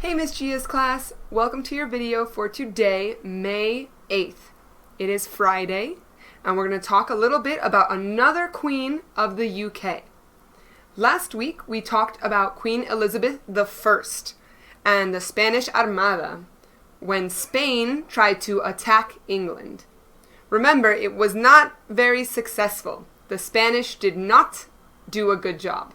Hey Miss Gia's class, welcome to your video for today, May 8th. It is Friday, and we're going to talk a little bit about another queen of the UK. Last week we talked about Queen Elizabeth I and the Spanish Armada when Spain tried to attack England. Remember, it was not very successful. The Spanish did not do a good job.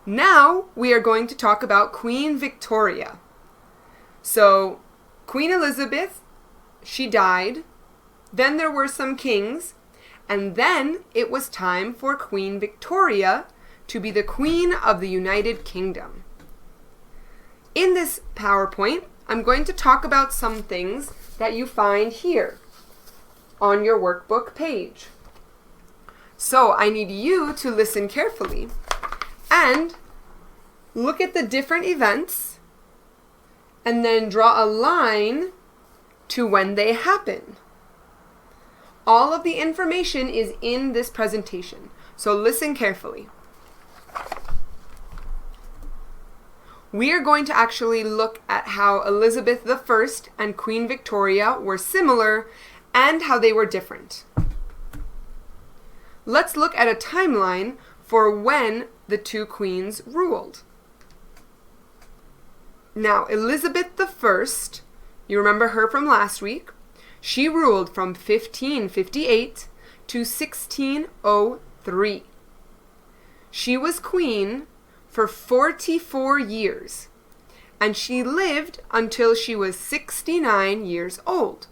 Now we are going to talk about Queen Victoria. So Queen Elizabeth, she died. Then there were some kings. And then it was time for Queen Victoria to be the Queen of the United Kingdom. In this PowerPoint, I'm going to talk about some things that you find here on your workbook page. So I need you to listen carefully and look at the different events and then draw a line to when they happen. All of the information is in this presentation, so listen carefully. We are going to actually look at how Elizabeth I and Queen Victoria were similar and how they were different. Let's look at a timeline for when the two queens ruled. Now, Elizabeth I, you remember her from last week, she ruled from 1558 to 1603. She was queen for 44 years, and she lived until she was 69 years old.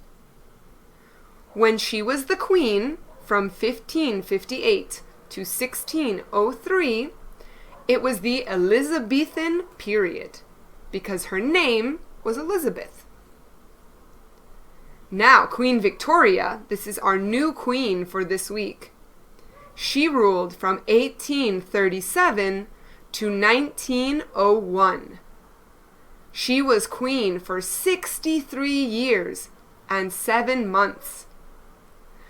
When she was the queen from 1558 to 1603, it was the Elizabethan period, because her name was Elizabeth. Now, Queen Victoria, this is our new queen for this week. She ruled from 1837 to 1901. She was queen for 63 years and 7 months.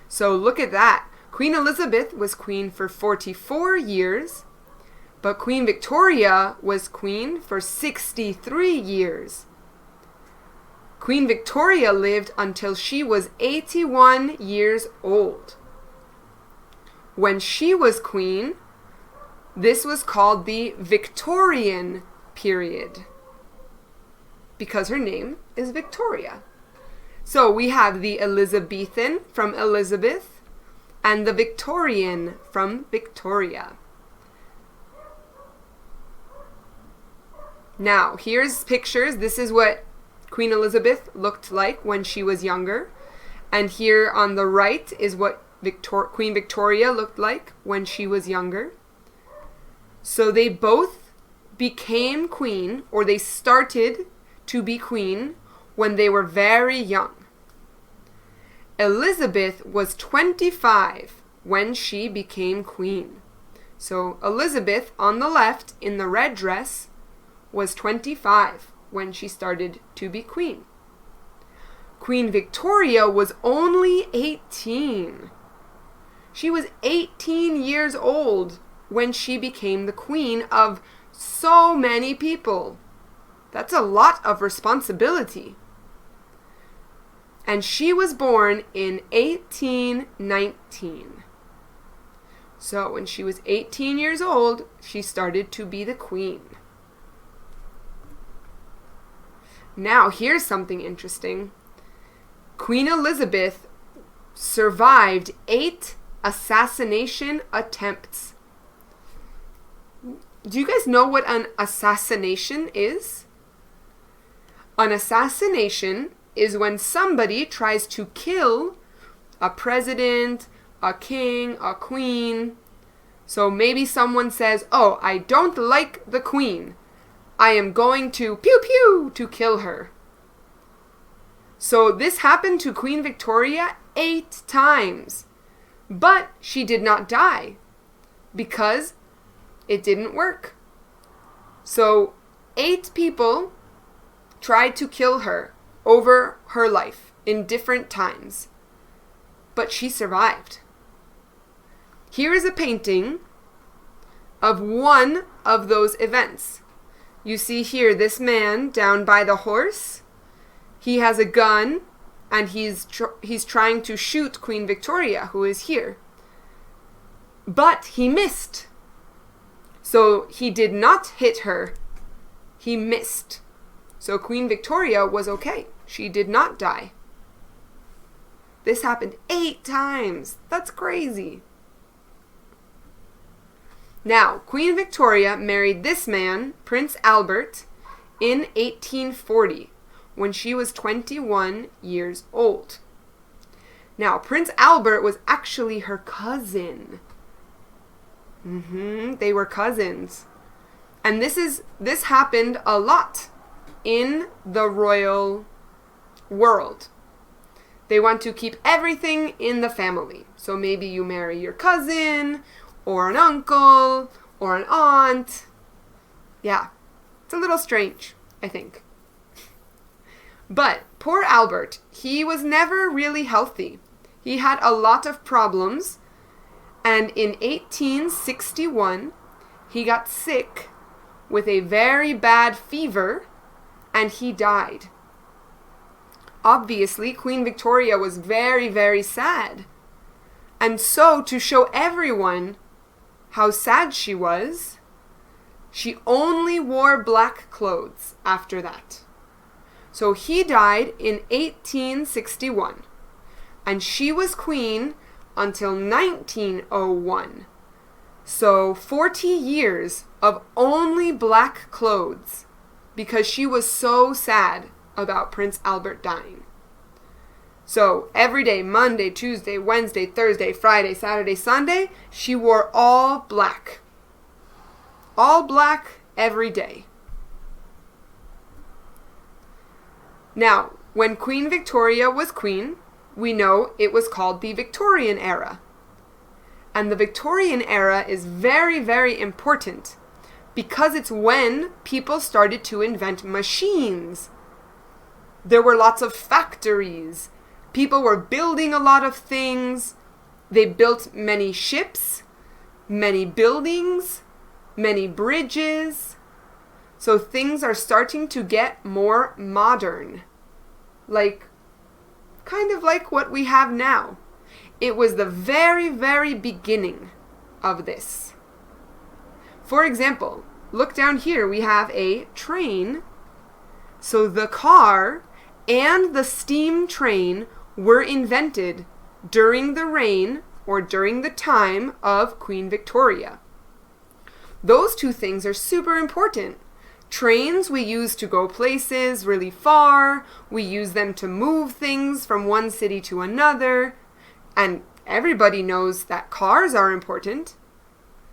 So look at that. Queen Elizabeth was queen for 44 years, but Queen Victoria was queen for 63 years. Queen Victoria lived until she was 81 years old. When she was queen, this was called the Victorian period, because her name is Victoria. So we have the Elizabethan from Elizabeth and the Victorian from Victoria. Now, here's pictures. This is what Queen Elizabeth looked like when she was younger. And here on the right is what Queen Victoria looked like when she was younger. So they both became queen, or they started to be queen when they were very young. Elizabeth was 25 when she became queen. So Elizabeth on the left in the red dress was 25 when she started to be queen. Queen Victoria was only 18. She was 18 years old when she became the queen of so many people. That's a lot of responsibility. And she was born in 1819. So when she was 18 years old, she started to be the queen. Now, here's something interesting. Queen Elizabeth survived 8 assassination attempts. Do you guys know what an assassination is? An assassination is when somebody tries to kill a president, a king, a queen. So maybe someone says, "Oh, I don't like the queen. I am going to pew pew to kill her." So this happened to Queen Victoria 8 times. But she did not die because it didn't work. So 8 people tried to kill her over her life in different times. But she survived. Here is a painting of one of those events. You see here this man down by the horse. He has a gun and he's trying to shoot Queen Victoria, who is here. But he missed. So he did not hit her. He missed. So Queen Victoria was okay. She did not die. This happened 8 times. That's crazy. Now, Queen Victoria married this man, Prince Albert, in 1840, when she was 21 years old. Now, Prince Albert was actually her cousin. They were cousins. And this happened a lot in the royal world. They want to keep everything in the family. So maybe you marry your cousin, or an uncle, or an aunt. Yeah, it's a little strange, I think. But poor Albert, he was never really healthy. He had a lot of problems, and in 1861, he got sick with a very bad fever, and he died. Obviously, Queen Victoria was very, very sad. And so, to show everyone how sad she was, she only wore black clothes after that. So he died in 1861, and she was queen until 1901. So 40 years of only black clothes because she was so sad about Prince Albert dying. So every day, Monday, Tuesday, Wednesday, Thursday, Friday, Saturday, Sunday, she wore all black. All black every day. Now, when Queen Victoria was queen, we know it was called the Victorian Era. And the Victorian Era is very, very important because it's when people started to invent machines. There were lots of factories. People were building a lot of things. They built many ships, many buildings, many bridges. So things are starting to get more modern. Kind of like what we have now. It was the very, very beginning of this. For example, look down here. We have a train. So the car and the steam train were invented during the reign or during the time of Queen Victoria. Those two things are super important. Trains we use to go places really far. We use them to move things from one city to another. And everybody knows that cars are important.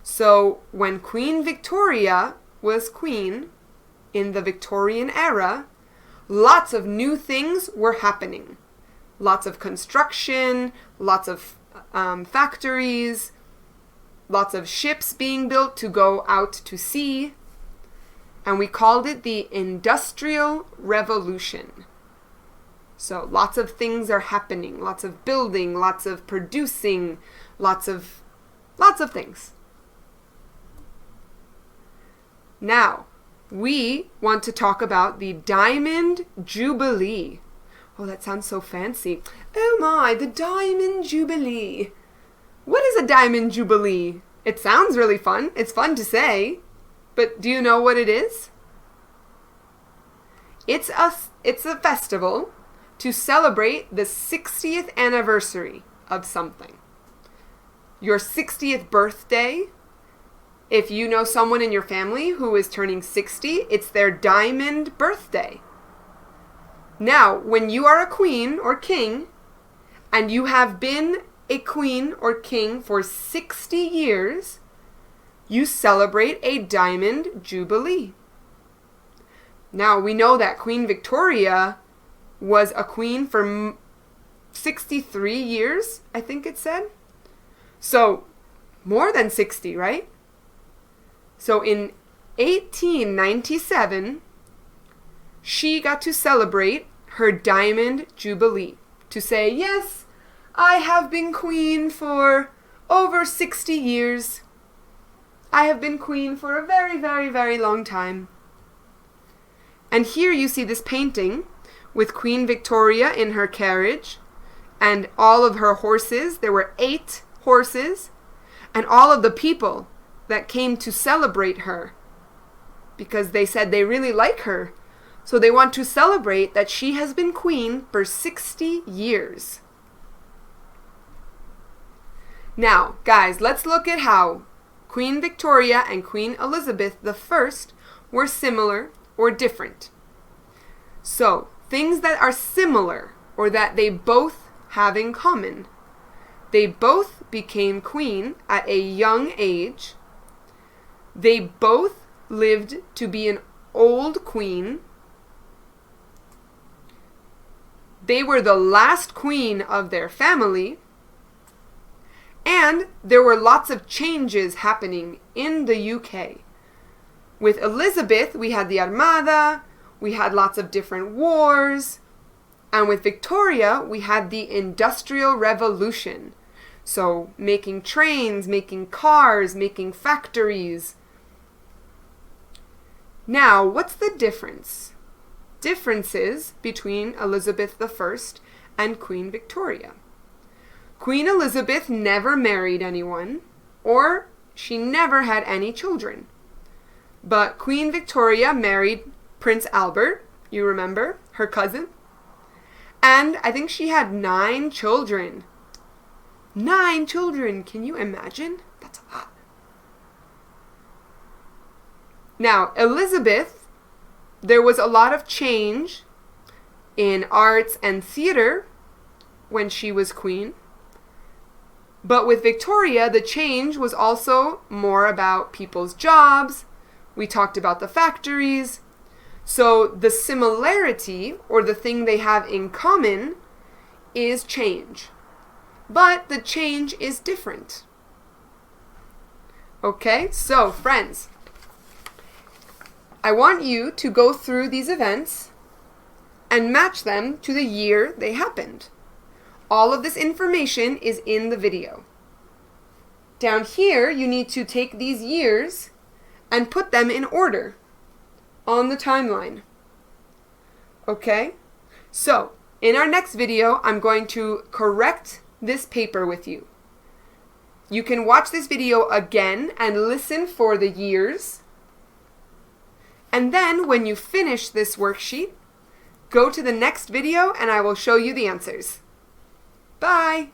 So when Queen Victoria was queen in the Victorian era, lots of new things were happening. Lots of construction, lots of factories, lots of ships being built to go out to sea. And we called it the Industrial Revolution. So lots of things are happening, lots of building, lots of producing, lots of things. Now, we want to talk about the Diamond Jubilee. Oh, that sounds so fancy. Oh my, the Diamond Jubilee. What is a Diamond Jubilee? It sounds really fun. It's fun to say. But do you know what it is? It's a festival to celebrate the 60th anniversary of something. Your 60th birthday. If you know someone in your family who is turning 60, it's their diamond birthday. Now, when you are a queen or king, and you have been a queen or king for 60 years, you celebrate a Diamond Jubilee. Now, we know that Queen Victoria was a queen for 63 years, I think it said. So, more than 60, right? So in 1897, she got to celebrate her Diamond Jubilee to say, yes, I have been queen for over 60 years. I have been queen for a very, very, very long time. And here you see this painting with Queen Victoria in her carriage and all of her horses. There were 8 horses, and all of the people that came to celebrate her because they said they really like her. So they want to celebrate that she has been queen for 60 years. Now, guys, let's look at how Queen Victoria and Queen Elizabeth I were similar or different. So, things that are similar or that they both have in common. They both became queen at a young age. They both lived to be an old queen. They were the last queen of their family. And there were lots of changes happening in the UK. With Elizabeth, we had the Armada, we had lots of different wars, and with Victoria, we had the Industrial Revolution. So, making trains, making cars, making factories. Now, what's the difference? Differences between Elizabeth I and Queen Victoria. Queen Elizabeth never married anyone, or she never had any children. But Queen Victoria married Prince Albert, you remember, her cousin. And I think she had 9 children. 9 children, can you imagine? That's a lot. Now, Elizabeth, there was a lot of change in arts and theater when she was queen. But with Victoria, the change was also more about people's jobs. We talked about the factories. So the similarity, or the thing they have in common, is change. But the change is different. Okay, so friends, I want you to go through these events and match them to the year they happened. All of this information is in the video. Down here, you need to take these years and put them in order on the timeline. Okay? So, in our next video, I'm going to correct this paper with you. You can watch this video again and listen for the years. And then, when you finish this worksheet, go to the next video and I will show you the answers. Bye!